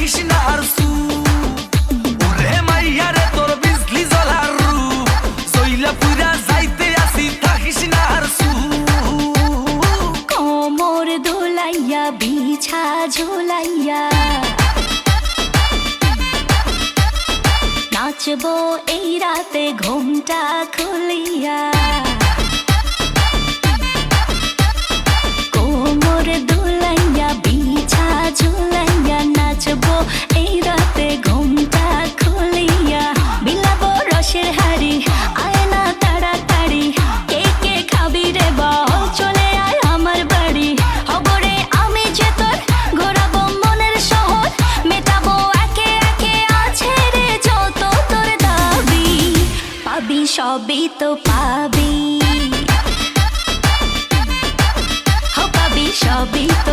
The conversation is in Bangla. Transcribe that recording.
রাখিস না আর সু ওরে মাইয়া রে তোর বিজলি জ্বলার রূপ জইলা পুরা যাইতে আসি থাকিস না আর সু কোমর দোলাইয়া বিছা ঝোলাইয়া নাচবো এই রাতে ঘুমটা খুলিয়া কোমর দোলাইয়া বিছা ঝোলাইয়া নাচবো এই রাতে ঘুমটা খুলিয়া বিলাবো রসের হাড়ি আয় না তাড়াতাড়ি কে কে খাবি রে বল চলে আয় আমার বাড়ি হবরে আমি যে তোর ঘোরাবো মনের শহর মেটাবো একে একে আছে রে যত তোর দাবি পাবি সবই তো পাবি পাবি সবই তো